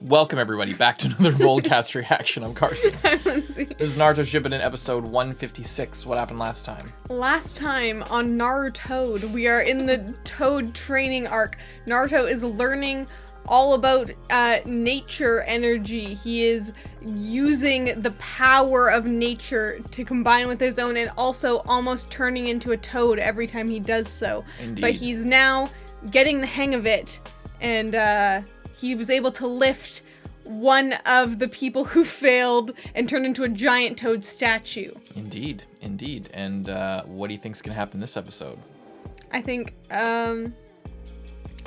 Welcome everybody back to another Boldcast reaction. I'm Carson. I'm Lindsay. This is Naruto Shippuden episode 156. What happened last time? Last time on Naruto, we are in the Toad training arc. Naruto is learning all about nature energy. He is using the power of nature to combine with his own and also almost turning into a toad every time he does so. Indeed. But he's now getting the hang of it, and he was able to lift one of the people who failed and turned into a giant toad statue. Indeed, indeed. And what do you think's gonna happen this episode? I think, I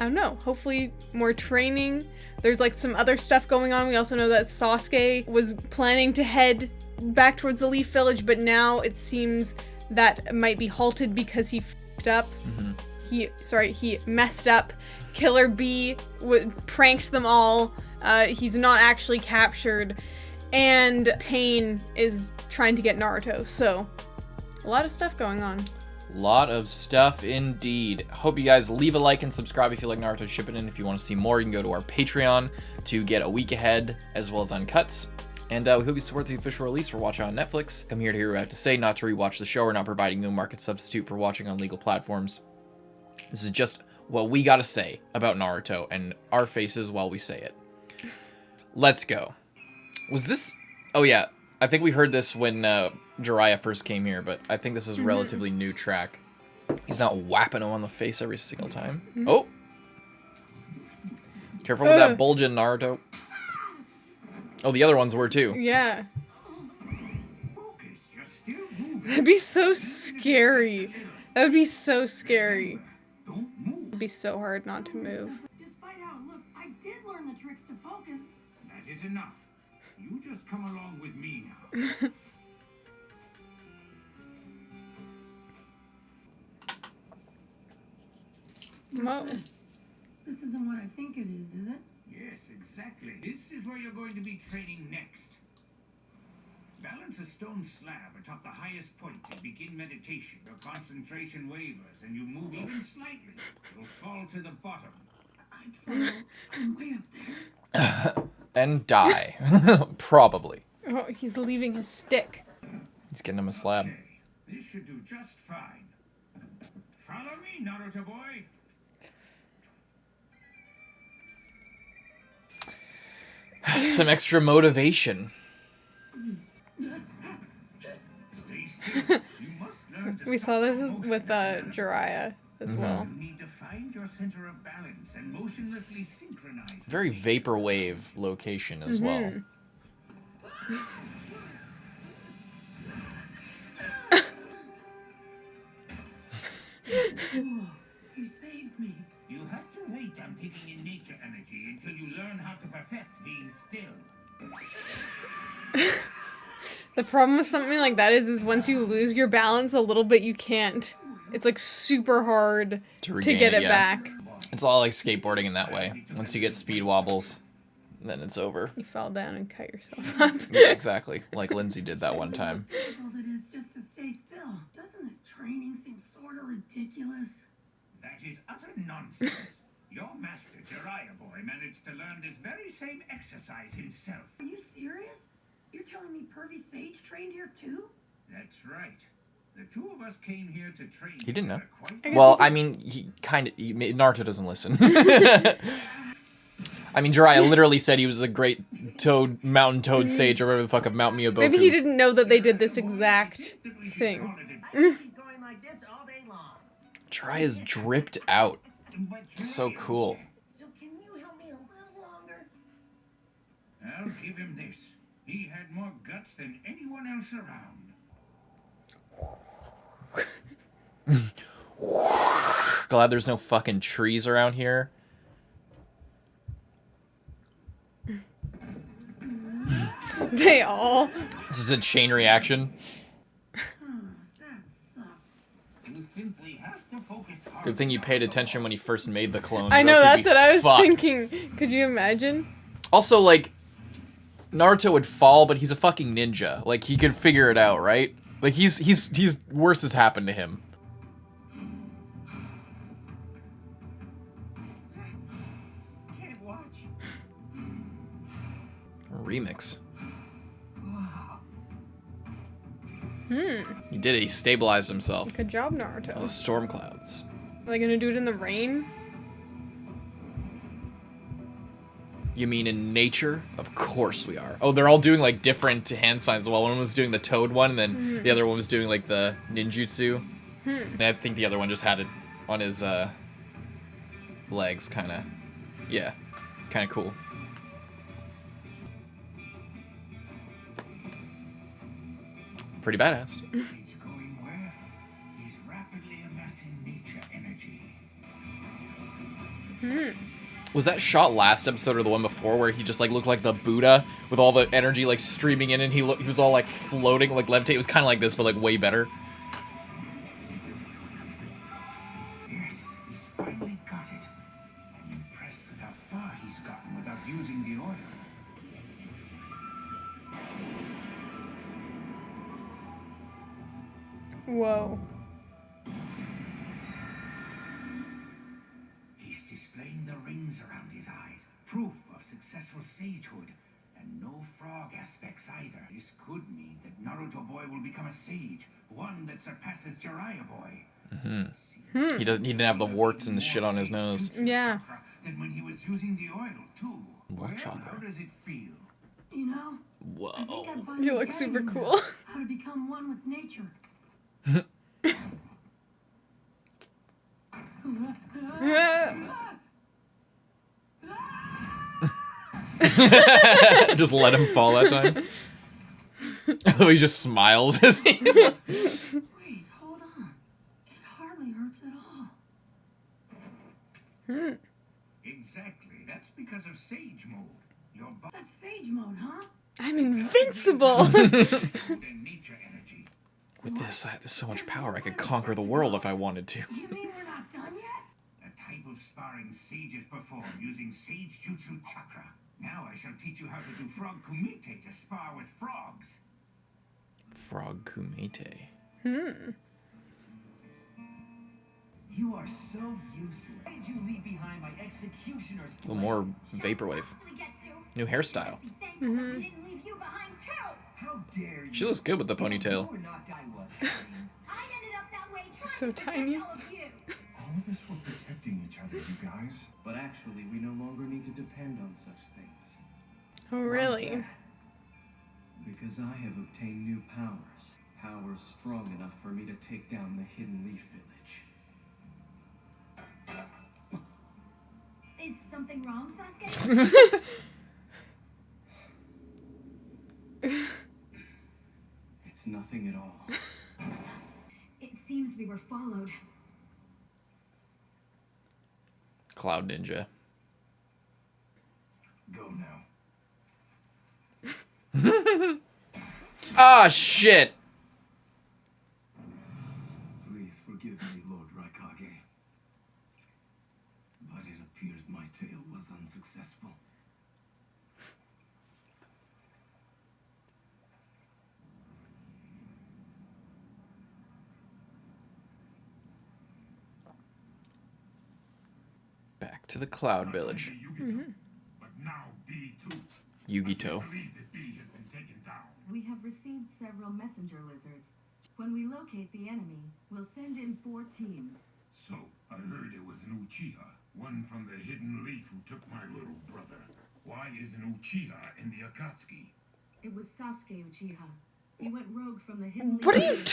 don't know, hopefully more training. There's like some other stuff going on. We also know that Sasuke was planning to head back towards the Leaf Village, but now it seems that might be halted because he f***ed up. Mm-hmm. He messed up. Killer Bee pranked them all. He's not actually captured. And Pain is trying to get Naruto. So, a lot of stuff going on. Lot of stuff indeed. Hope you guys leave a like and subscribe if you like Naruto Shippuden. If you want to see more, you can go to our Patreon to get a week ahead as well as uncuts. And we hope you support the official release for watching on Netflix. I'm here to hear what I have to say, not to rewatch the show or not providing no market substitute for watching on legal platforms. This is just what we gotta say about Naruto and our faces while we say it. Let's go. Was this... Oh yeah, I think we heard this when Jiraiya first came here, but I think this is a relatively new track. He's not whapping him on the face every single time. Oh! Careful with that bulging, Naruto. Oh, the other ones were too. Yeah. That'd be so scary. That would be so scary. It'd be so hard not to move. Despite how it looks, I did learn the tricks to focus. That is enough. You just come along with me now. Whoa. This isn't what I think it is it? Yes, exactly. This is where you're going to be training next. Balance a stone slab atop the highest point and begin meditation. Your concentration wavers and you move even slightly. You'll fall to the bottom. I'd fall from way up there. And die. Probably. Oh, he's leaving his stick. He's getting him a slab. Okay, this should do just fine. Follow me, Naruto boy. Some extra motivation. Stay still. You must learn to We stop saw this motion with and Jiraiya as well. You need to find your center of balance and motionlessly synchronize. Very vaporwave location as well. You saved me. You have to wait on taking in nature energy until you learn how to perfect being still. The problem with something like that is once you lose your balance a little bit, you can't. It's like super hard to regain get it yeah. back. It's all like skateboarding in that way. Once you get speed wobbles, then it's over. You fell down and cut yourself up. Yeah, exactly. Like Lindsay did that one time. Difficult it is just to stay still. Doesn't this training seem sort of ridiculous? That is utter nonsense. Your master, Jiraiya boy, managed to learn this very same exercise himself. Are you serious? You're telling me Pervy Sage trained here too? That's right. The two of us came here to train. He didn't know. Quite Well, I mean, Naruto doesn't listen. I mean, Jiraiya literally said he was the great mountain toad sage or whatever the fuck of Mount Miyaboku. Maybe he didn't know that they did this exact thing. Keep going like this all day long. Jiraiya's dripped out. It's so cool. So can you help me a little longer? I'll give him this. He had more guts than anyone else around. Glad there's no fucking trees around here. They all. This is a chain reaction. That sucked. You simply have to focus hard. Good thing you paid attention when he first made the clones. I or know, else that's he'd be what I was fucked. thinking. Could you imagine? Also, like, Naruto would fall, but he's a fucking ninja. Like, he could figure it out, right? Like, he's worse has happened to him. Can't watch. remix. He did it. He stabilized himself. Good job, Naruto. Oh, storm clouds. Are they gonna do it in the rain? You mean in nature? Of course we are. Oh, they're all doing like different hand signs. Well, one was doing the toad one, and then the other one was doing like the ninjutsu. And I think the other one just had it on his legs, kind of. Yeah, kind of cool. Pretty badass. It's going where? He's rapidly amassing nature energy. Was that shot last episode or the one before where he just like looked like the Buddha with all the energy like streaming in, and he was all like floating, like levitate? It was kind of like this, but like way better. Yes, he's finally got it. I'm impressed with how far he's gotten without using the oil. Whoa. He's displaying the rings around his eyes, proof of successful sagehood, and no frog aspects either. This could mean that Naruto Boy will become a sage, one that surpasses Jiraiya Boy. He didn't have the warts and the shit on his nose. Yeah. Than when he was using the oil too. More Well, chakra. how does it feel? You know, I think Whoa. I'd finally You look get super it cool. How to become one with nature. Just let him fall that time. Oh, he just smiles as he. Wait, hold on. It hardly hurts at all. Exactly. That's because of sage mode. Your body That's sage mode, huh? I'm invincible. and nature energy. With this, I have so much power. I could conquer the world if I wanted to. You mean we're not done yet? A type of sparring sages perform using sage jutsu chakra. Now I shall teach you how to do frog kumite to spar with frogs. Frog kumite. You are so useless. Why did you leave behind my executioner's A little more vaporwave. New hairstyle. How dare you? She looks good with the ponytail. You were not I was. So tiny. All of us were protecting each other, you guys. But actually, we no longer need to depend on such things. Oh, really? Why's that? Because I have obtained new powers. Powers strong enough for me to take down the Hidden Leaf Village. Is something wrong, Sasuke? It's nothing at all. It seems we were followed. Cloud Ninja. Go now. Ah, shit! Please forgive me, Lord Raikage. But it appears my tale was unsuccessful. Back to the Cloud Village. But now B2. Yugito. Believe that B has been taken down. We have received several messenger lizards. When we locate the enemy, we'll send in 4 teams. So, I heard there was an Uchiha, one from the Hidden Leaf who took my little brother. Why isn't Uchiha in the Akatsuki? It was Sasuke Uchiha. He went rogue from the Hidden Leaf. What are you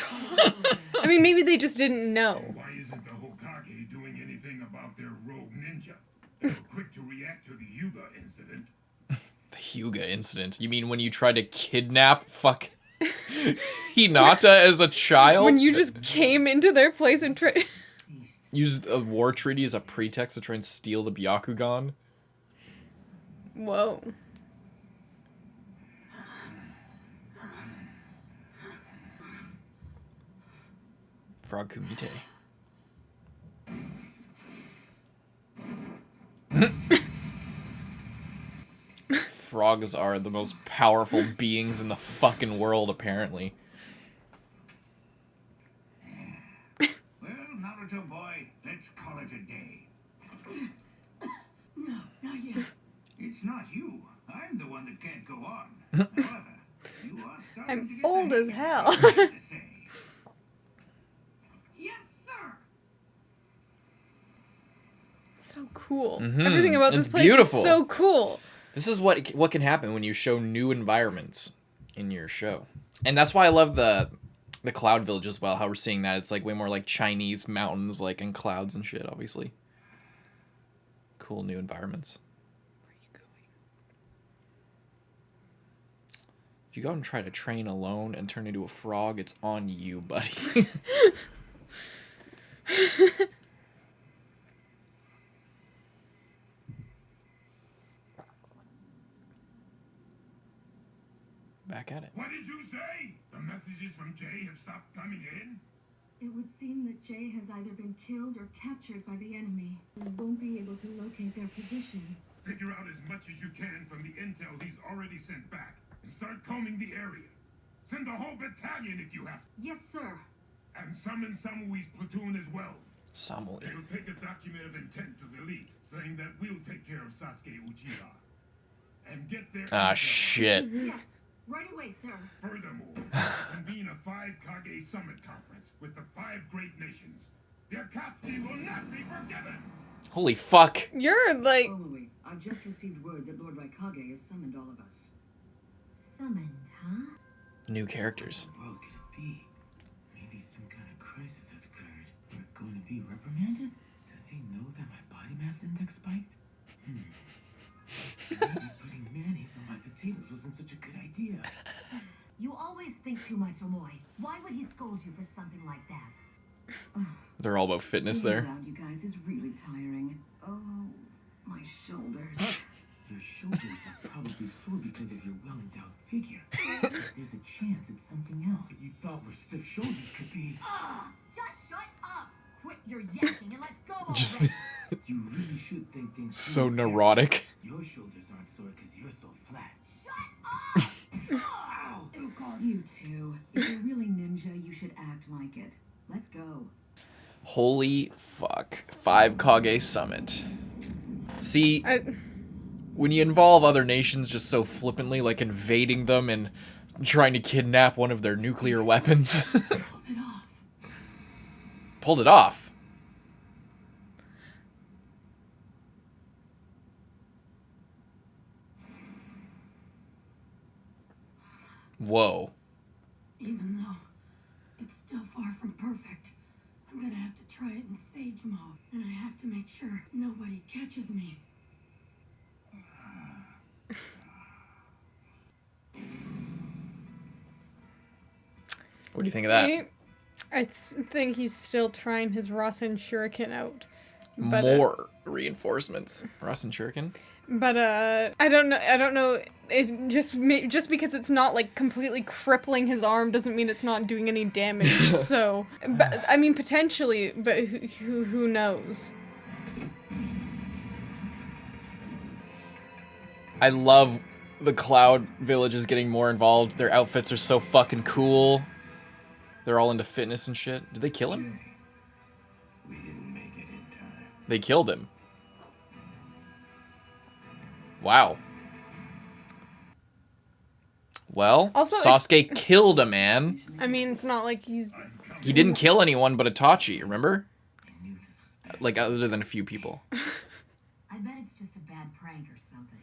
I mean, maybe they just didn't know. Why isn't the Hokage doing anything about their rogue ninja? They were quick to react to the Hyuga incident. The Hyuga incident. You mean when you tried to kidnap Hinata as a child? When you just came into their place and tried. Used a war treaty as a pretext to try and steal the Byakugan? Whoa. Frog Kumite. Frogs are the most powerful beings in the fucking world, apparently. Well, Naruto boy, let's call it a day. No, not yet. It's not you. I'm the one that can't go on. However, you are starting to I'm get old the as hang hell. of what I have to say. Yes, sir. So cool. Mhm. Everything about this It's place beautiful. is so cool. This is what can happen when you show new environments in your show. And that's why I love the Cloud Village as well, how we're seeing that. It's like way more like Chinese mountains, like, and clouds and shit, obviously. Cool new environments. Where are you going? If you go out and try to train alone and turn into a frog, it's on you, buddy. Back at it. What did you say? The messages from Jay have stopped coming in? It would seem that Jay has either been killed or captured by the enemy. We won't be able to locate their position. Figure out as much as you can from the intel he's already sent back, and start combing the area. Send the whole battalion if you have to. Yes, sir. And summon Samui's platoon as well. Samui. They'll take a document of intent to the elite, saying that we'll take care of Sasuke Uchiha. And get their Ah, intel. shit. Yes. Right away, sir. Furthermore, convene a 5 Kage Summit Conference with the 5 great nations. The Akatsuki will not be forgiven! Holy fuck. You're like Only, I've just received word that Lord Raikage has summoned all of us. Summoned, huh? New characters. What world could it be? Maybe some kind of crisis has occurred. We're going to be reprimanded? Does he know that my body mass index spiked? Maybe putting mayonnaise on my potatoes wasn't such a good idea. You always think too much, Omoy. Why would he scold you for something like that? They're all about fitness Moving there. around you guys is really tiring. Oh, my shoulders. Your shoulders are probably sore because of your well-endowed figure. There's a chance it's something else that you thought were stiff shoulders could be. Just shut up! Quit your yakking and let's go Just already. You really should think things so through, Karen. neurotic. Your shoulders aren't sore because you're so flat. Shut up! Ow! It'll cause You two. If you're really ninja, you should act like it. Let's go. Holy fuck. 5 Kage Summit. See, when you involve other nations just so flippantly, like invading them and trying to kidnap one of their nuclear weapons. Pulled it off. Pulled it off. Whoa. Even though it's still far from perfect, I'm gonna have to try it in Sage mode, and I have to make sure nobody catches me. What do you think of that? I think he's still trying his Rasen Shuriken out. But, More reinforcements. Rasen Shuriken? But I don't know if just because it's not like completely crippling his arm doesn't mean it's not doing any damage. So, but I mean potentially, but who knows? I love the Cloud Villages getting more involved. Their outfits are so fucking cool. They're all into fitness and shit. Did they kill him? We didn't make it in time. They killed him. Wow. Well, Also, Sasuke killed a man. I mean, it's not like he's. He didn't kill anyone but Itachi, remember? Like, other than a few people. I bet it's just a bad prank or something.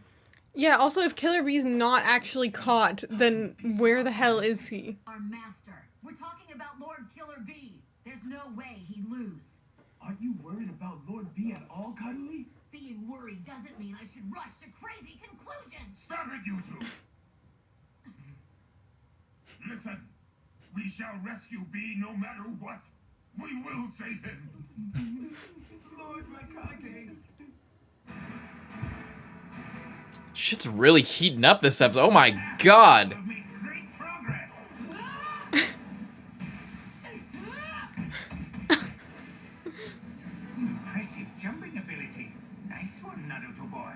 Yeah. Also, if Killer Bee's not actually caught, then where the hell is he? Our master. We're talking about Lord Killer Bee. There's no way he'd lose. Aren't you worried about Lord B at all, Karui? Being worried doesn't mean I should rush to crazy conclusions. Stop it, you two! Listen, we shall rescue B no matter what. We will save him. Lord Raikage. Shit's really heating up this episode. Oh my god. We've made great progress. Impressive jumping ability. Nice one, Naruto boy.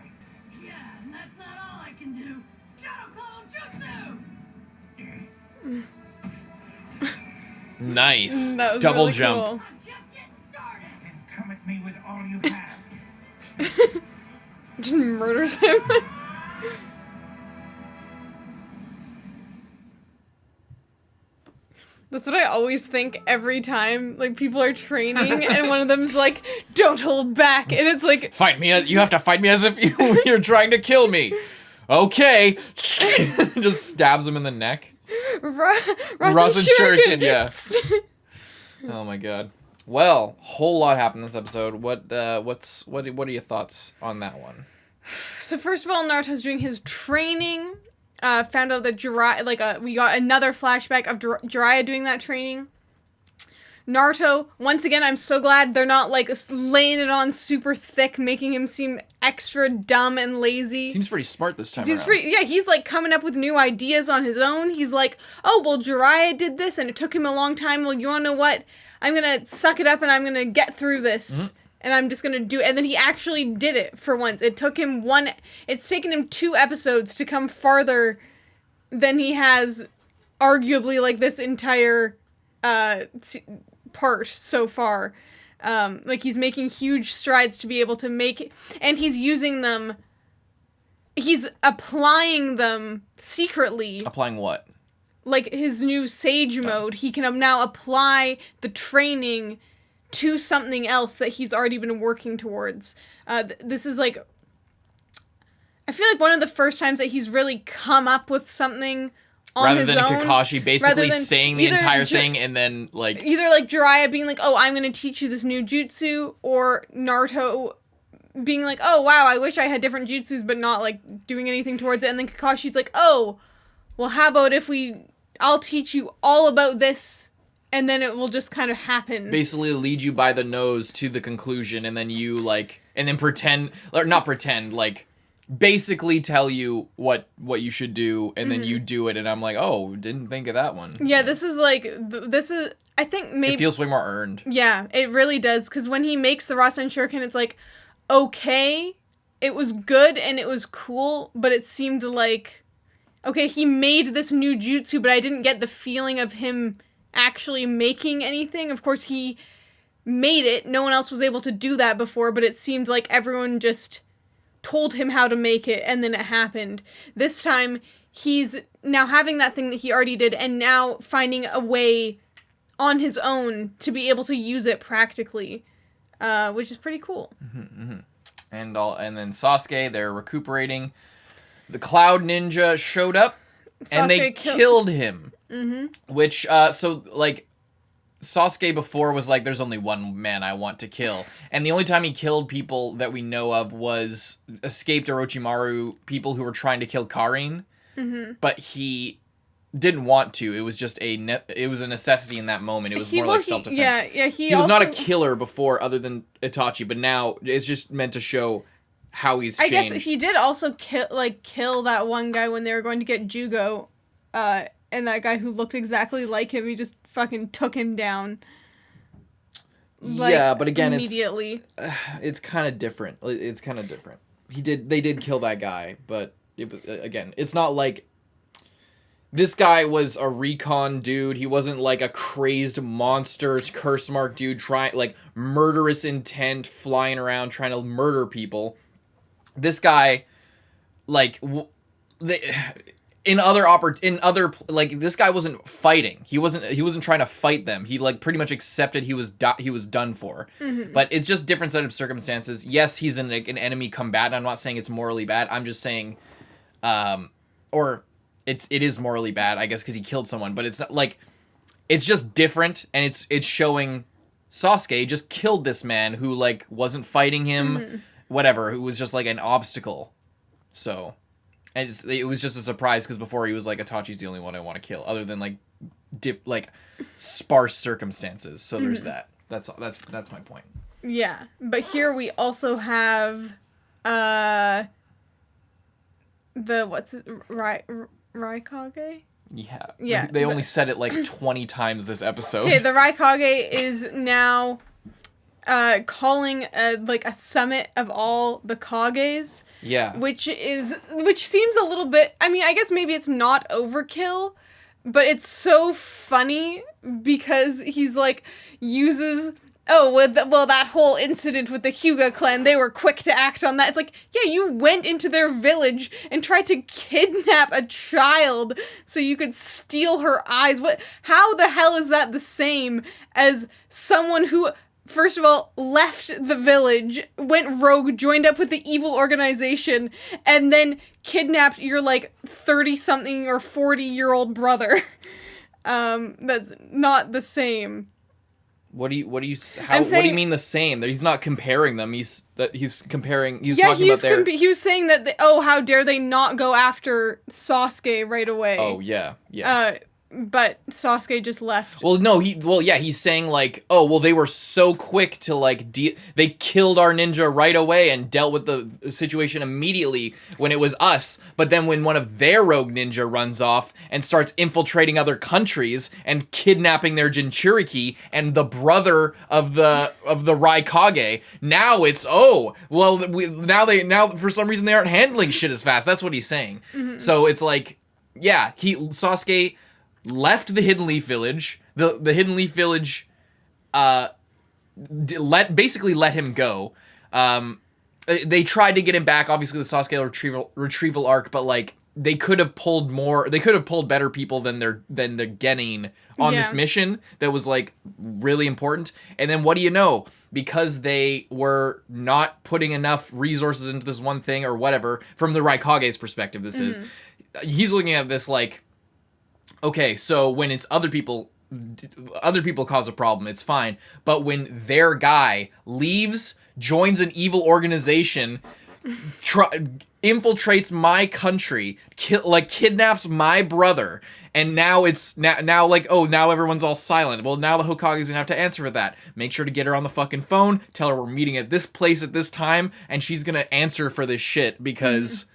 Yeah, and that's not all I can do. Shadow Clone Jutsu! Nice. That was Double really jump. cool. I'm just getting started! Then come at me with all you have. Just murders him. That's what I always think every time, like, people are training and one of them's like, don't hold back. And it's like... Fight me, you have to fight me as if you're trying to kill me. Okay. Just stabs him in the neck. Rasen Shuriken, yeah. Oh my god. Well, whole lot happened this episode. What are your thoughts on that one? So first of all, Naruto's doing his training. Found out that Jiraiya, we got another flashback of Jiraiya doing that training. Naruto, once again, I'm so glad they're not, like, laying it on super thick, making him seem extra dumb and lazy. Seems pretty smart this time around. Yeah, he's, like, coming up with new ideas on his own. He's like, oh, well, Jiraiya did this, and it took him a long time. Well, you wanna know what? I'm gonna suck it up, and I'm gonna get through this. Mm-hmm. And I'm just gonna do it. And then he actually did it for once. It took him it's taken him 2 episodes to come farther than he has arguably, like, this entire part so far. Like, he's making huge strides to be able to make it, and he's using them, he's applying them secretly. Applying what? Like, his new Sage mode. He can now apply the training to something else that he's already been working towards. This is, like, I feel like one of the first times that he's really come up with something on his own. Rather than Kakashi basically saying the entire thing and then, like... Either, like, Jiraiya being like, oh, I'm gonna teach you this new jutsu, or Naruto being like, oh, wow, I wish I had different jutsus, but not, like, doing anything towards it. And then Kakashi's like, oh, well, how about if I'll teach you all about this, and then it will just kind of happen. Basically lead you by the nose to the conclusion, and then you, like, and then pretend, or not pretend, like, basically tell you what you should do, and then you do it, and I'm like, oh, didn't think of that one. Yeah, this is, I think maybe... It feels way more earned. Yeah, it really does, because when he makes the Rasen Shuriken, it's like, okay, it was good, and it was cool, but it seemed like, okay, he made this new jutsu, but I didn't get the feeling of him actually making anything. Of course, he made it. No one else was able to do that before, but it seemed like everyone just told him how to make it, and then it happened. This time, he's now having that thing that he already did, and now finding a way on his own to be able to use it practically, which is pretty cool. Mm-hmm, mm-hmm. And then Sasuke, they're recuperating. The Cloud Ninja showed up, and they killed him. Mm-hmm. Which, so, like, Sasuke before was like, there's only one man I want to kill. And the only time he killed people that we know of was escaped Orochimaru people who were trying to kill Karin. Mm-hmm. But he didn't want to. It was just it was a necessity in that moment. It was more like self-defense. Yeah, he was not a killer before other than Itachi, but now it's just meant to show how he's changed. I guess he did also kill that one guy when they were going to get Jugo, and that guy who looked exactly like him, he just fucking took him down. Like, yeah, but again, immediately. It's kind of different. It's kind of different. They did kill that guy, but again, it's not like this guy was a recon dude. He wasn't like a crazed monster, curse mark dude trying like murderous intent, flying around trying to murder people. This guy, like, this guy wasn't fighting. He wasn't trying to fight them. He like pretty much accepted he was done for. Mm-hmm. But it's just different set of circumstances. Yes, he's an enemy combatant. I'm not saying it's morally bad. I'm just saying, or it is morally bad, I guess, because he killed someone. But it's not like, it's just different, and it's showing Sasuke just killed this man who like wasn't fighting him, whatever, who was just like an obstacle. So. And it was just a surprise because before he was like, Itachi's the only one I want to kill, other than like sparse circumstances. So there's that. That's my point. Yeah, but here we also have Raikage? Yeah. Yeah. They only said it like 20 times this episode. Okay, the Raikage is now calling a summit of all the Kages. Yeah. Which seems a little bit, I mean, I guess maybe it's not overkill, but it's so funny because he's like uses well, that whole incident with the Hyuga clan, they were quick to act on that. It's like, yeah, you went into their village and tried to kidnap a child so you could steal her eyes. How the hell is that the same as someone who, first of all, left the village, went rogue, joined up with the evil organization, and then kidnapped your, 30-something or 40-year-old brother? That's not the same. What do you mean the same? He's not comparing them. He's comparing. He's talking about their. He was saying that. How dare they not go after Sasuke right away? Oh yeah. But Sasuke just left. Well, no, he's saying they were so quick to they killed our ninja right away and dealt with the situation immediately when it was us. But then when one of their rogue ninja runs off and starts infiltrating other countries and kidnapping their Jinchuriki and the brother of the Raikage, now it's now for some reason they aren't handling shit as fast. That's what he's saying. Mm-hmm. So it's Sasuke left the Hidden Leaf Village. The Hidden Leaf Village basically let him go. They tried to get him back, obviously the Sasuke retrieval arc, but they could have pulled more. They could have pulled better people than they're getting on this mission that was really important. And then what do you know? Because they were not putting enough resources into this one thing or whatever, from the Raikage's perspective, this is. He's looking at this okay, so when it's other people cause a problem, it's fine. But when their guy leaves, joins an evil organization, infiltrates my country, kidnaps my brother, and now it's now now everyone's all silent. Well, now the Hokage's gonna have to answer for that. Make sure to get her on the fucking phone, tell her we're meeting at this place at this time, and she's gonna answer for this shit because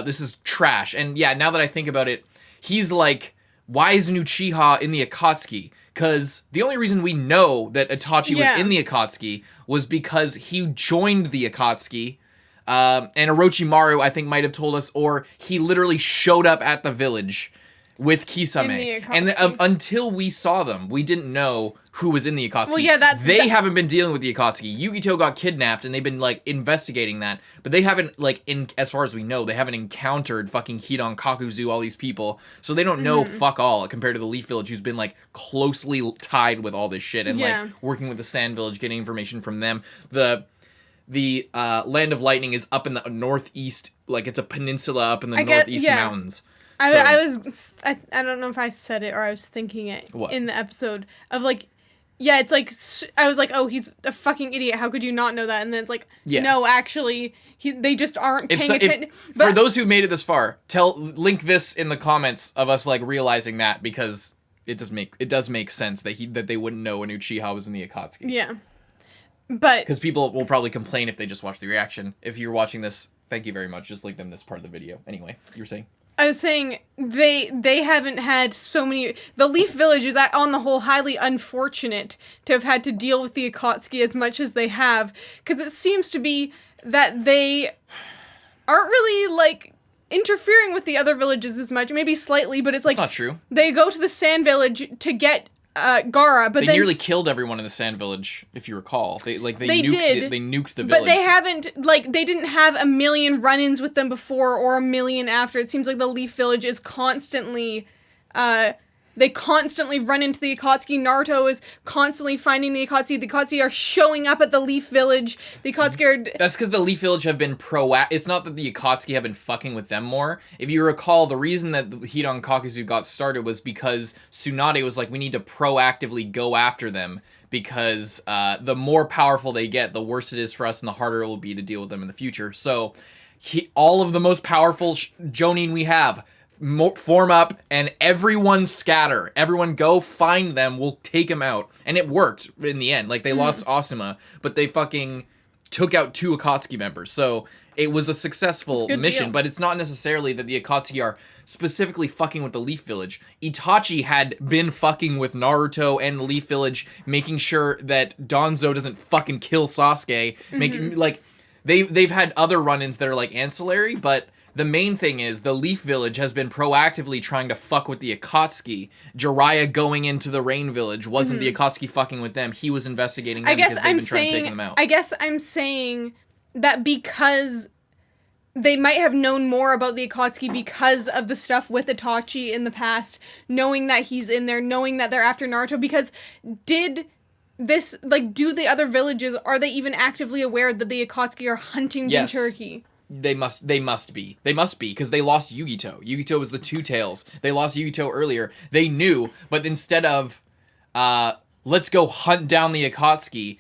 this is trash. And yeah, now that I think about it, he's why isn't Uchiha in the Akatsuki? Because the only reason we know that Itachi was in the Akatsuki was because he joined the Akatsuki, and Orochimaru, I think, might have told us, or he literally showed up at the village with Kisame. And until we saw them, we didn't know who was in the Akatsuki. Well, yeah, they haven't been dealing with the Akatsuki. Yugito got kidnapped, and they've been, investigating that. But they haven't, as far as we know, they haven't encountered fucking Hidan, Kakuzu, all these people. So they don't know fuck all compared to the Leaf Village, who's been, closely tied with all this shit. And, working with the Sand Village, getting information from them. The Land of Lightning is up in the northeast, it's a peninsula up in the northeast mountains. I don't know if I said it or I was thinking it in the episode of it's I was oh, he's a fucking idiot. How could you not know that? And then it's no, actually, they just aren't paying attention. For those who've made it this far, link this in the comments of us realizing that, because it does make sense that they wouldn't know when Uchiha was in the Akatsuki. Yeah, but because people will probably complain if they just watch the reaction. If you're watching this, thank you very much. Just link them this part of the video. Anyway, you were saying. I was saying they haven't had so many. The Leaf Village is on the whole highly unfortunate to have had to deal with the Akatsuki as much as they have, because it seems to be that they aren't really interfering with the other villages as much. Maybe slightly, but it's That's not true. They go to the Sand Village to get Gaara, but they nearly killed everyone in the Sand Village, if you recall. They nuked the village. But they haven't they didn't have a million run-ins with them before or a million after. It seems like the Leaf Village is constantly they constantly run into the Akatsuki. Naruto is constantly finding the Akatsuki. The Akatsuki are showing up at the Leaf Village. The Akatsuki are... That's because the Leaf Village have been It's not that the Akatsuki have been fucking with them more. If you recall, the reason that Hidan Kakuzu got started was because Tsunade was we need to proactively go after them, because the more powerful they get, the worse it is for us and the harder it will be to deal with them in the future. So all of the most powerful Jonin we have... form up and everyone scatter. Everyone go find them. We'll take them out. And it worked in the end. They lost Asuma, but they fucking took out 2 Akatsuki members. So it was a successful mission, deal. But it's not necessarily that the Akatsuki are specifically fucking with the Leaf Village. Itachi had been fucking with Naruto and the Leaf Village, making sure that Danzo doesn't fucking kill Sasuke. They've had other run-ins that are ancillary, but the main thing is the Leaf Village has been proactively trying to fuck with the Akatsuki. Jiraiya going into the Rain Village wasn't the Akatsuki fucking with them. He was investigating them because they've been trying to take them out. I guess I'm saying that because they might have known more about the Akatsuki because of the stuff with Itachi in the past, knowing that he's in there, knowing that they're after Naruto, because do the other villages, are they even actively aware that the Akatsuki are hunting Jinchuriki? They must be, because they lost Yugito. Yugito was the Two Tails. They lost Yugito earlier. They knew, but instead of, let's go hunt down the Akatsuki,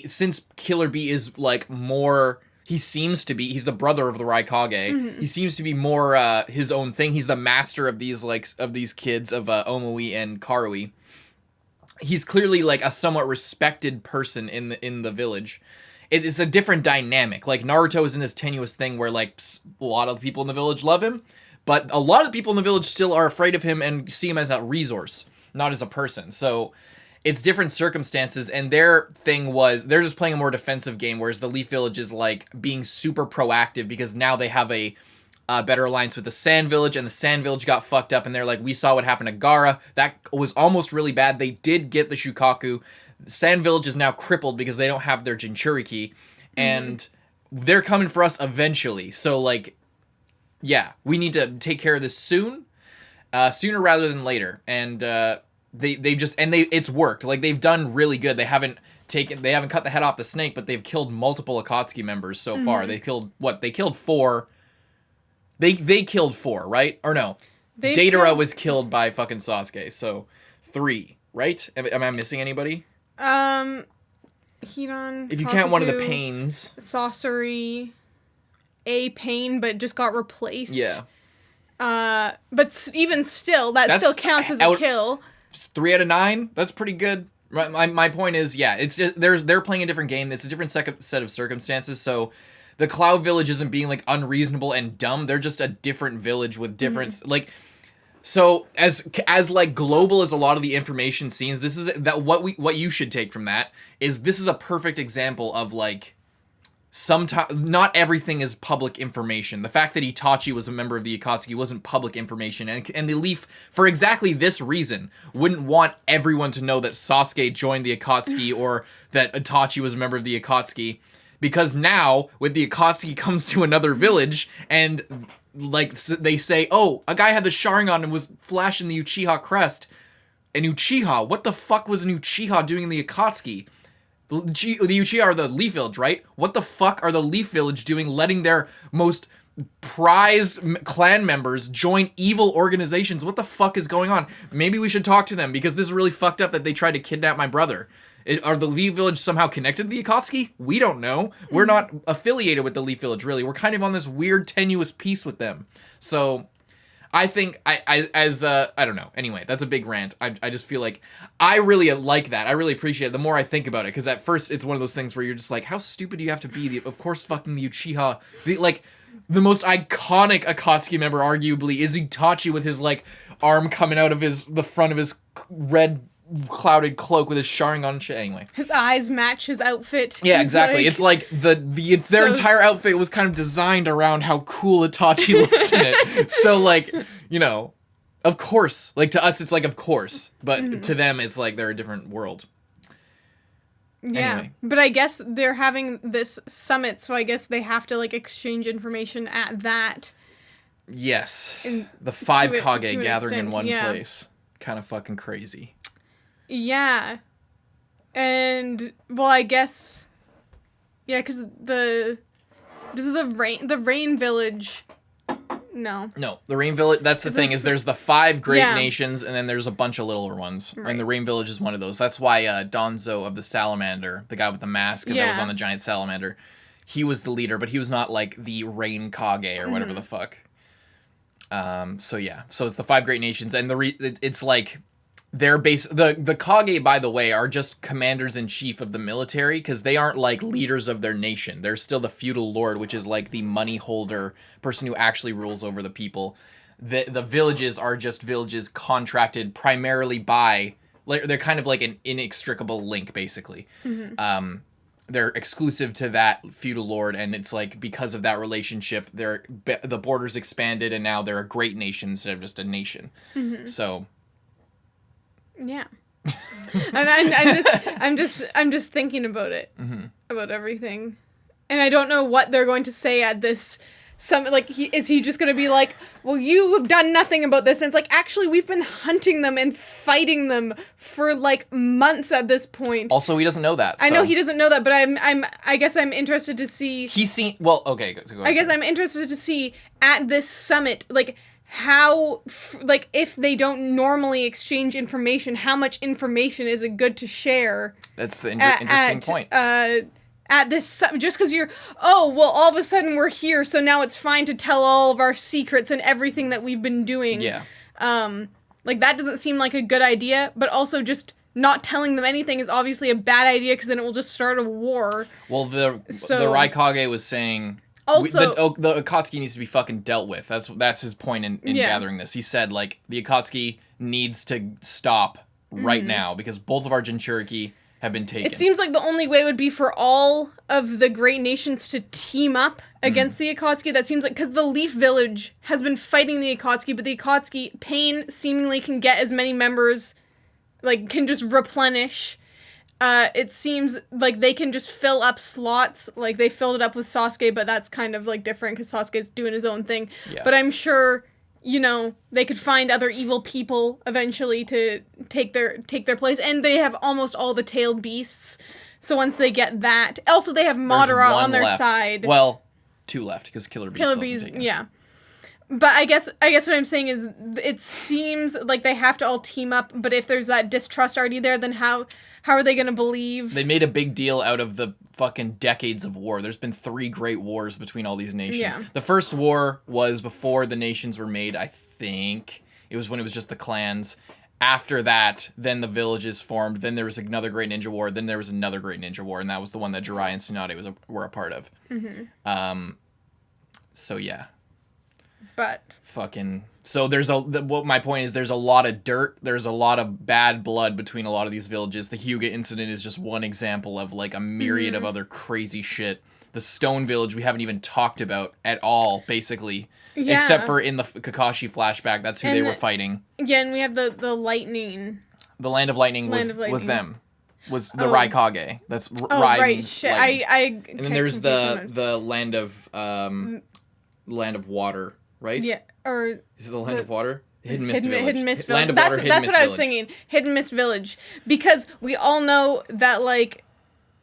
since Killer Bee is, like, more... he's the brother of the Raikage. He seems to be more his own thing. He's the master of these kids of Omui and Karui. He's clearly like a somewhat respected person in the village. It is a different dynamic. Like Naruto is in this tenuous thing where like a lot of the people in the village love him, but a lot of the people in the village still are afraid of him and see him as a resource, not as a person. So it's different circumstances, and their thing was they're just playing a more defensive game, whereas the Leaf Village is like being super proactive because now they have a better alliance with the Sand Village, and the Sand Village got fucked up, and they're like, we saw what happened to Gaara. That was almost really bad. They did get the Shukaku. Sand Village is now crippled because they don't have their Jinchuriki, and they're coming for us eventually. So like, yeah, we need to take care of this sooner rather than later. And it's worked. Like they've done really good. They haven't cut the head off the snake, but they've killed multiple Akatsuki members so far. They killed 4. They killed 4, right? Or no? Datara was killed by fucking Sasuke, so 3, right? Am I missing anybody? Hidan, if you count one of the Pains. Sasori, a Pain, but just got replaced. Yeah. But even still, that still counts as a kill. 3 out of 9? That's pretty good. My point is, yeah, it's just they're playing a different game. It's a different set of circumstances, so the Cloud Village isn't being like unreasonable and dumb. They're just a different village with different like. So as like global as a lot of the information seems, this is what you should take from that is this is a perfect example of like sometimes not everything is public information. The fact that Itachi was a member of the Akatsuki wasn't public information, and the Leaf, for exactly this reason, wouldn't want everyone to know that Sasuke joined the Akatsuki or that Itachi was a member of the Akatsuki. Because now, with the Akatsuki comes to another village, and, like, they say, oh, a guy had the Sharingan and was flashing the Uchiha crest. An Uchiha? What the fuck was an Uchiha doing in the Akatsuki? The Uchiha are the Leaf Village, right? What the fuck are the Leaf Village doing letting their most prized clan members join evil organizations? What the fuck is going on? Maybe we should talk to them, because this is really fucked up that they tried to kidnap my brother. Are the Leaf Village somehow connected to the Akatsuki? We don't know. We're not affiliated with the Leaf Village, really. We're kind of on this weird, tenuous piece with them. So, I think, I don't know. Anyway, that's a big rant. I just feel like, I really like that. I really appreciate it the more I think about it. Because at first, it's one of those things where you're just like, how stupid do you have to be? Of course, fucking the Uchiha. The most iconic Akatsuki member, arguably, is Itachi with his, like, arm coming out of the front of his red clouded cloak with his Sharingan and shit. Anyway, his eyes match his outfit. Yeah, exactly. It's like their entire outfit was kind of designed around how cool Itachi looks in it. So like, you know, of course, like to us it's like of course, but to them it's like they're a different world. Yeah, anyway. But I guess they're having this summit, so I guess they have to like exchange information at that. Yes, the 5 Kage gathering in one place. Kind of fucking crazy. Yeah. And, well, I guess, yeah, because the Rain Village, no, the Rain Village, that's the thing, is there's the 5 great nations, and then there's a bunch of littler ones, and the Rain Village is one of those. That's why Donzo of the Salamander, the guy with the mask that was on the giant salamander, he was the leader, but he was not, like, the Rain Kage, or whatever the fuck. So yeah, so it's the 5 great nations, and it's like, they're the Kage, by the way, are just commanders-in-chief of the military, because they aren't, like, leaders of their nation. They're still the feudal lord, which is, like, the money holder, person who actually rules over the people. The villages are just villages contracted primarily by... Like, they're kind of like an inextricable link, basically. they're exclusive to that feudal lord, and it's like because of that relationship, the borders expanded, and now they're a great nation instead of just a nation. So, yeah, I'm just thinking about it, about everything, and I don't know what they're going to say at this. Is he just gonna be like, well, you have done nothing about this? And it's like, actually, we've been hunting them and fighting them for like months at this point. Also, he doesn't know that. I know he doesn't know that, but I guess I'm interested to see. He's seen. Well, okay. Go ahead. I guess I'm interested to see at this summit, like how, like if they don't normally exchange information, how much information is it good to share? That's the interesting point. At this, just because all of a sudden we're here, so now it's fine to tell all of our secrets and everything that we've been doing. Yeah. Like, that doesn't seem like a good idea, but also just not telling them anything is obviously a bad idea, because then it will just start a war. Well, the Raikage was saying... Also... the Akatsuki needs to be fucking dealt with. That's his point in gathering this. He said, like, the Akatsuki needs to stop right now, because both of our Jinchuriki have been taken. It seems like the only way would be for all of the great nations to team up against the Akatsuki. That seems like, because the Leaf Village has been fighting the Akatsuki, but the Akatsuki, Pain seemingly can get as many members, like, can just replenish. It seems like they can just fill up slots, like they filled it up with Sasuke, but that's kind of, like, different, because Sasuke's doing his own thing. Yeah. But I'm sure... they could find other evil people eventually to take their place, and they have almost all the tailed beasts. So once they get that, also they have Madara on their side. Well, 2 left because Killer Beast. Yeah. But I guess what I'm saying is, it seems like they have to all team up. But if there's that distrust already there, then how are they gonna believe? They made a big deal out of the fucking decades of war. There's been 3 great wars between all these nations. Yeah. The first war was before the nations were made, I think. It was when it was just the clans. After that, then the villages formed. Then there was another great ninja war. Then there was another great ninja war, and that was the one that Jiraiya and Tsunade were a part of. So yeah. But fucking... So what my point is, there's a lot of dirt, there's a lot of bad blood between a lot of these villages. The Hyuga incident is just one example of, like, a myriad of other crazy shit. The Stone Village we haven't even talked about at all, basically. Yeah. Except for in the Kakashi flashback, that's who they were fighting. Yeah, and we have the lightning. The Land of Lightning was them. Was the Raikage. That's right, shit. And then there's the Land of Water, right? Yeah, or... Is it the Land of Water? Hidden Mist Village. Hidden Mist Village. Land of Water, that's what I was thinking. Hidden Mist Village. Because we all know that, like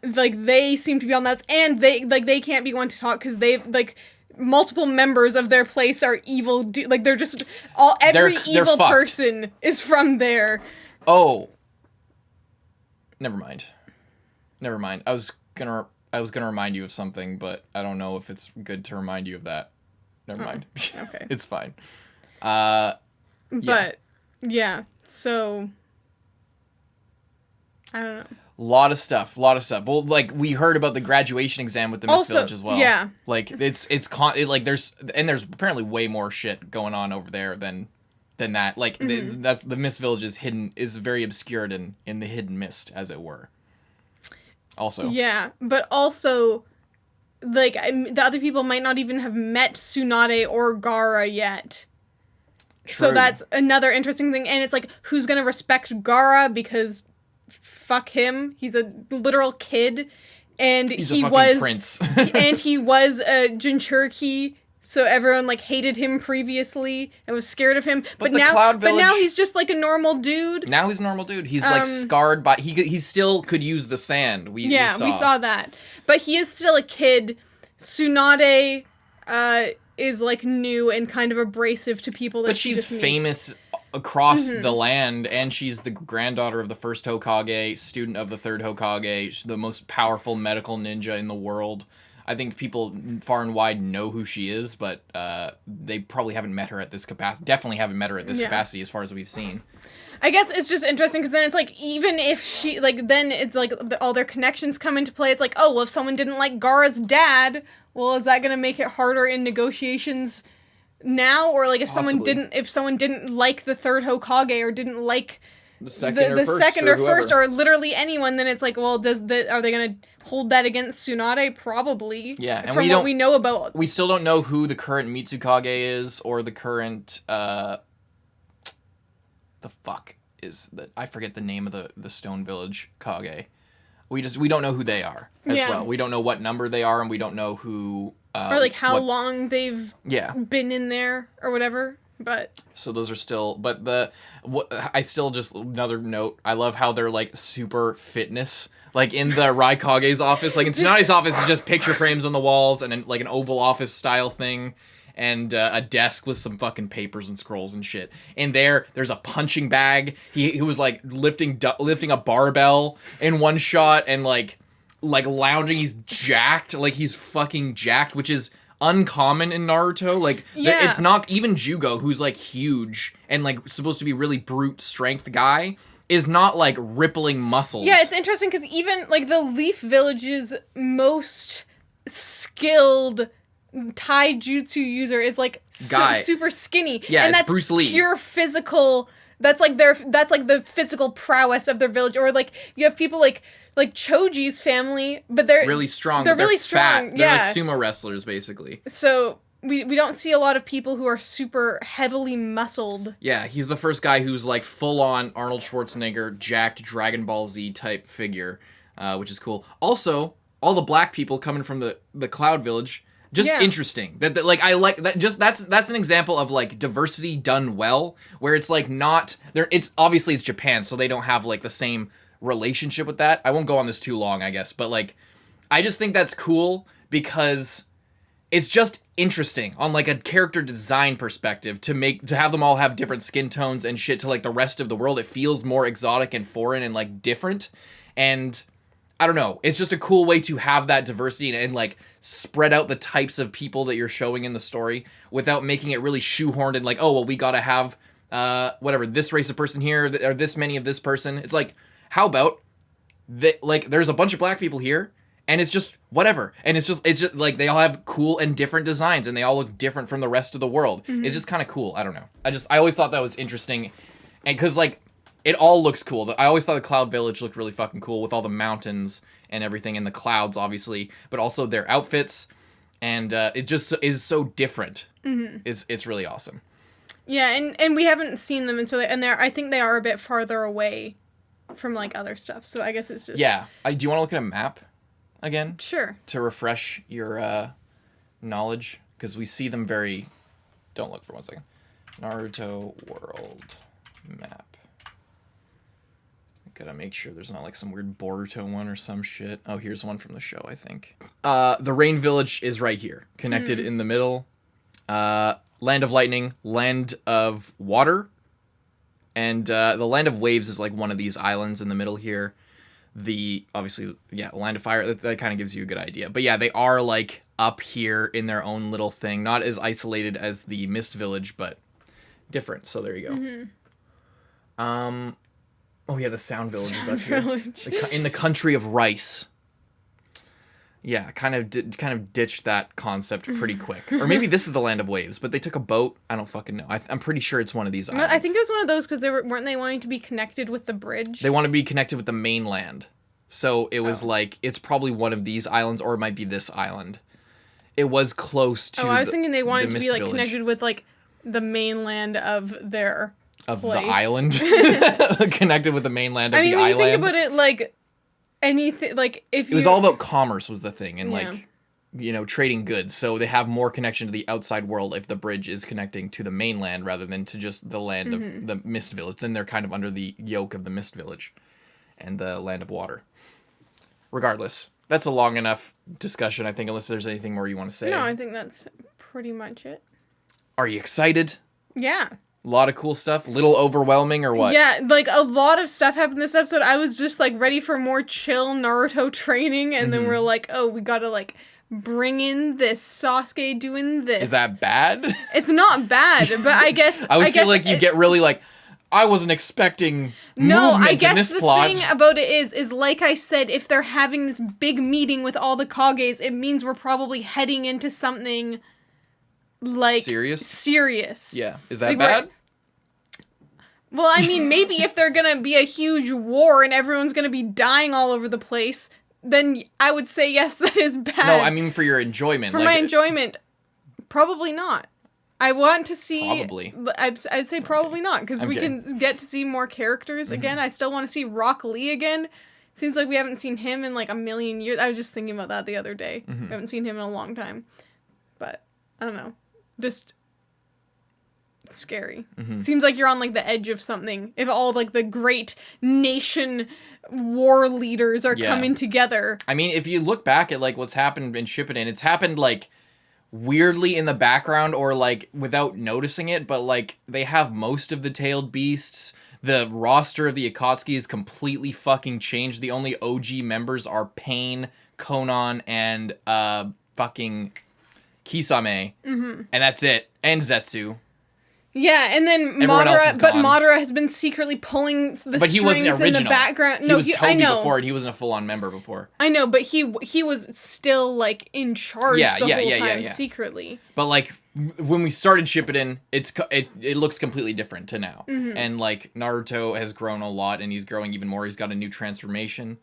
they seem to be on that, and they can't be one to talk, because they've, like, multiple members of their place are evil. They're just... Every evil person is from there. Oh. Never mind. I was gonna remind you of something, but I don't know if it's good to remind you of that. Never mind. Okay. It's fine. But, yeah, so... I don't know. A lot of stuff. Well, like, we heard about the graduation exam with the Mist Village as well. Yeah. Like, there's apparently way more shit going on over there than that. Like, that's the Mist Village is very obscured in the hidden mist, as it were. Also. Yeah, but also... Like, the other people might not even have met Tsunade or Gaara yet. True. So that's another interesting thing. And it's like, who's gonna respect Gaara? Because fuck him. He's a literal kid. And he's a fucking prince. And he was a Jinchuriki. So everyone, like, hated him previously and was scared of him. But now he's just, like, a normal dude. Now he's a normal dude. He's, like, scarred by... He still could use the sand. We saw that. But he is still a kid. Tsunade is, like, new and kind of abrasive to people that she just meets. But she's famous across the land, and she's the granddaughter of the first Hokage, student of the third Hokage. She's the most powerful medical ninja in the world. I think people far and wide know who she is, but they probably haven't met her at this capacity. Definitely haven't met her at this capacity as far as we've seen. I guess it's just interesting, because then it's like, even if she, like, then it's like all their connections come into play. It's like, oh, well, if someone didn't like Gaara's dad, well, is that going to make it harder in negotiations now? Or, like, if someone didn't like the third Hokage, or didn't like the second or the first second or or first whoever. or literally anyone, then it's like, well, are they gonna hold that against Tsunade? Probably. Yeah, and from what we know about. We still don't know who the current Mitsukage is or the current the fuck is that? I forget the name of the Stone Village Kage. We don't know who they are as well. We don't know what number they are, and we don't know who or like how long they've yeah been in there or whatever. But so those are still, but I still just another note. I love how they're like super fitness, like in the Raikage's office. Like in Tsunade's office is just picture frames on the walls and like an Oval Office style thing, and a desk with some fucking papers and scrolls and shit. And there's a punching bag. He was like lifting a barbell in one shot and like lounging. He's jacked, like he's fucking jacked, which is uncommon in Naruto. Like it's not even Jugo, who's like huge and like supposed to be really brute strength guy, is not like rippling muscles. Yeah, it's interesting because even like the Leaf Village's most skilled taijutsu user is like super skinny. Yeah, and it's that's Bruce Lee. Pure physical. That's like the physical prowess of their village. Or like you have people like Choji's family, but they're really strong. They're really strong. strong. They're yeah, like sumo wrestlers basically. So we don't see a lot of people who are super heavily muscled. Yeah, he's the first guy who's like full on Arnold Schwarzenegger, jacked Dragon Ball Z type figure, which is cool. Also, all the black people coming from the Cloud Village. Just interesting. That like I like that. Just that's an example of like diversity done well, where it's like not there. It's obviously it's Japan, so they don't have like the same relationship with that. I won't go on this too long, I guess, but like I just think that's cool because it's just interesting on like a character design perspective to have them all have different skin tones and shit to like the rest of the world. It feels more exotic and foreign and like different, and I don't know. It's just a cool way to have that diversity and like spread out the types of people that you're showing in the story without making it really shoehorned and like, oh, well, we gotta have, whatever, this race of person here or this many of this person. It's like, how about that? Like, there's a bunch of black people here and it's just whatever. And it's just like they all have cool and different designs and they all look different from the rest of the world. Mm-hmm. It's just kind of cool. I don't know. I always thought that was interesting. And cause like, it all looks cool. I always thought the Cloud Village looked really fucking cool with all the mountains and everything and the clouds, obviously, but also their outfits, and it just is so different. Mm-hmm. It's really awesome. Yeah, and we haven't seen them, and so I think they are a bit farther away from like other stuff. So I guess it's just do you want to look at a map again? Sure. To refresh your knowledge, because we see them very. Don't look for 1 second. Naruto World Map. Gotta make sure there's not like some weird Boruto one or some shit. Oh, here's one from the show, I think. The Rain Village is right here, connected in the middle. Land of Lightning, Land of Water, and the Land of Waves is like one of these islands in the middle here. Land of Fire, that kind of gives you a good idea. But yeah, they are like up here in their own little thing, not as isolated as the Mist Village, but different. So there you go. Mm-hmm. Oh yeah, the Sound Village is up here. In the country of rice. Yeah, kind of ditched that concept pretty quick. Or maybe this is the Land of Waves, but they took a boat. I don't fucking know. I'm pretty sure it's one of these islands. I think it was one of those because weren't they wanting to be connected with the bridge? They want to be connected with the mainland. So it was like, it's probably one of these islands, or it might be this island. It was close to I was thinking they wanted to be like Village. Connected with like the mainland of their place. The island. Connected with the mainland of the island. I mean, when you think about it, like anything, like if it was all about commerce was the thing, and like, you know, trading goods. So they have more connection to the outside world if the bridge is connecting to the mainland rather than to just the land of the Mist Village. Then they're kind of under the yoke of the Mist Village and the Land of Water. Regardless, that's a long enough discussion, I think, unless there's anything more you want to say. No, I think that's pretty much it. Are you excited? Yeah. A lot of cool stuff. Little overwhelming or what? Yeah, like a lot of stuff happened this episode. I was just like ready for more chill Naruto training, and then we're like, oh, we gotta like bring in this Sasuke doing this. Is that bad? It's not bad, but I guess I feel like you get really like, I wasn't expecting movement in this plot. The thing about it is like I said, if they're having this big meeting with all the Kages, it means we're probably heading into something like serious. Serious. Yeah. Is that like, bad? Well, I mean, maybe if they're gonna be a huge war and everyone's gonna be dying all over the place, then I would say yes, that is bad. No, I mean for your enjoyment. For my enjoyment, probably not. I want to see... Probably. I'd say probably not, because we can get to see more characters again. I still want to see Rock Lee again. Seems like we haven't seen him in like a million years. I was just thinking about that the other day. We haven't seen him in a long time. But, I don't know. Just... It's scary. Seems like you're on like the edge of something. If all like the great nation war leaders are coming together. I mean, if you look back at like what's happened in Shippuden, it's happened like weirdly in the background or like without noticing it, but like they have most of the tailed beasts. The roster of the Akatsuki is completely fucking changed. The only OG members are Pain, Konan, and fucking Kisame. And that's it. And Zetsu. Yeah, and then Madara has been secretly pulling the strings in the background. No, he was Toby before, and he wasn't a full-on member before. I know, but he was still like in charge the whole time secretly. But like when we started Shippuden, it looks completely different to now, and like Naruto has grown a lot, and he's growing even more. He's got a new transformation,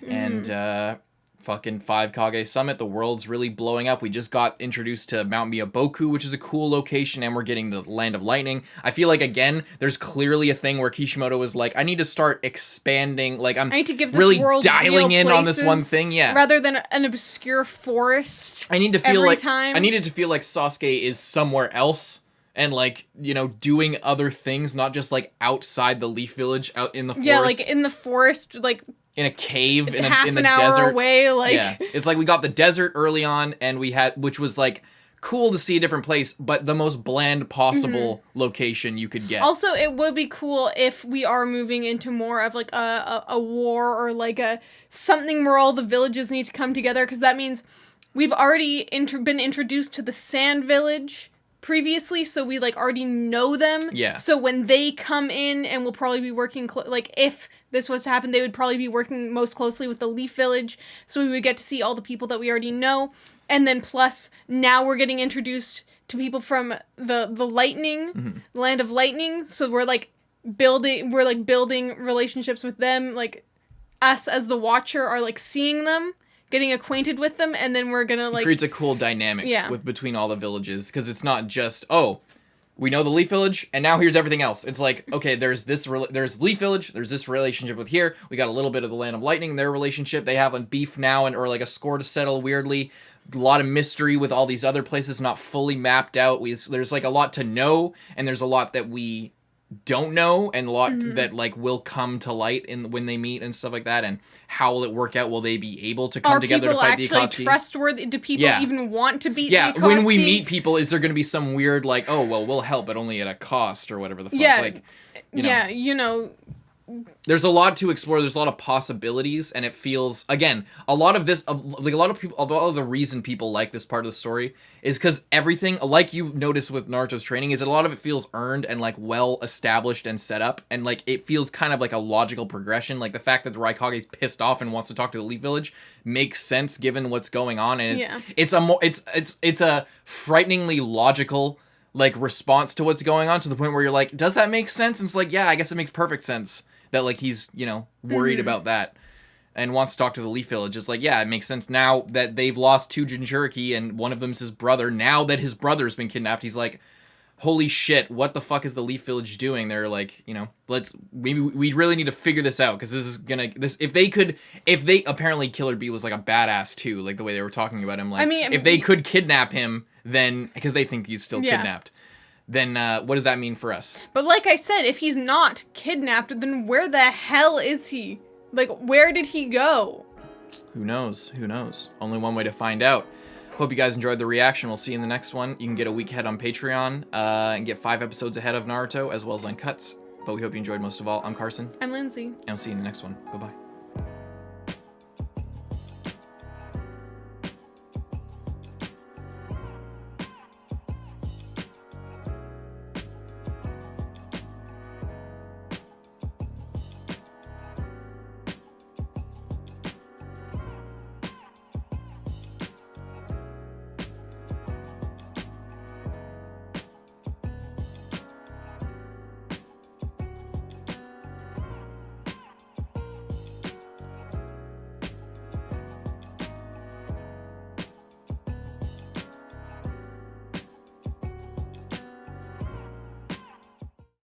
and fucking 5 Kage Summit, the world's really blowing up. We just got introduced to Mount Miyaboku, which is a cool location, and we're getting the Land of Lightning. I feel like, again, there's clearly a thing where Kishimoto was like, I need to start expanding, like, I need to give this really world dialing in on this one thing, rather than an obscure forest. I need to feel I needed to feel like Sasuke is somewhere else. And, like, you know, doing other things, not just, like, outside the Leaf Village, out in the forest. Yeah, like, in the forest, like... In a cave, in the half an desert. hour away, like... Yeah, it's like we got the desert early on, and we had... Which was, like, cool to see a different place, but the most bland possible location you could get. Also, it would be cool if we are moving into more of, like, a war or, like, something where all the villages need to come together, because that means we've already been introduced to the Sand Village... previously, so we like already know them. Yeah. So when they come in, and we'll probably be working like if this was to happen, they would probably be working most closely with the Leaf Village. So we would get to see all the people that we already know, and then plus now we're getting introduced to people from the Lightning, Land of Lightning. So we're building relationships with them. Like us as the Watcher are like seeing them, getting acquainted with them, and then we're gonna like... It creates a cool dynamic between all the villages, because it's not just, oh, we know the Leaf Village, and now here's everything else. It's like, okay, there's Leaf Village, there's this relationship with here, we got a little bit of the Land of Lightning, their relationship, they have a beef now, or like a score to settle weirdly, a lot of mystery with all these other places not fully mapped out. There's like a lot to know, and there's a lot that we don't know, and a lot that like will come to light when they meet and stuff like that. And how will it work out? Will they be able to come together to fight the Akatsuki? Are people actually trustworthy? Do people even want to beat the Akatsuki? When we meet people, is there going to be some weird like, oh well, we'll help, but only at a cost or whatever the fuck? Like, you know. There's a lot to explore. There's a lot of possibilities, and it feels, again, a lot of the reason people like this part of the story is because everything, like you noticed with Naruto's training, is that a lot of it feels earned and like well established and set up, and like it feels kind of like a logical progression. Like the fact that the Raikage's pissed off and wants to talk to the Leaf Village makes sense given what's going on, and it's a frighteningly logical like response to what's going on, to the point where you're like, does that make sense? And it's like, yeah, I guess it makes perfect sense. That, like, he's, you know, worried about that and wants to talk to the Leaf Village. It's like, yeah, it makes sense now that they've lost 2 Jinchuriki and one of them's his brother. Now that his brother's been kidnapped, he's like, holy shit, what the fuck is the Leaf Village doing? They're like, you know, maybe we really need to figure this out, because this is gonna, apparently Killer Bee was like a badass too, like the way they were talking about him. Like, I mean, if they could kidnap him, then, because they think he's still kidnapped. Then what does that mean for us? But like I said, if he's not kidnapped, then where the hell is he? Like, where did he go? Who knows? Who knows? Only one way to find out. Hope you guys enjoyed the reaction. We'll see you in the next one. You can get a week ahead on Patreon and get 5 episodes ahead of Naruto, as well as uncuts. But we hope you enjoyed most of all. I'm Carson. I'm Lindsay. And I'll see you in the next one. Bye-bye.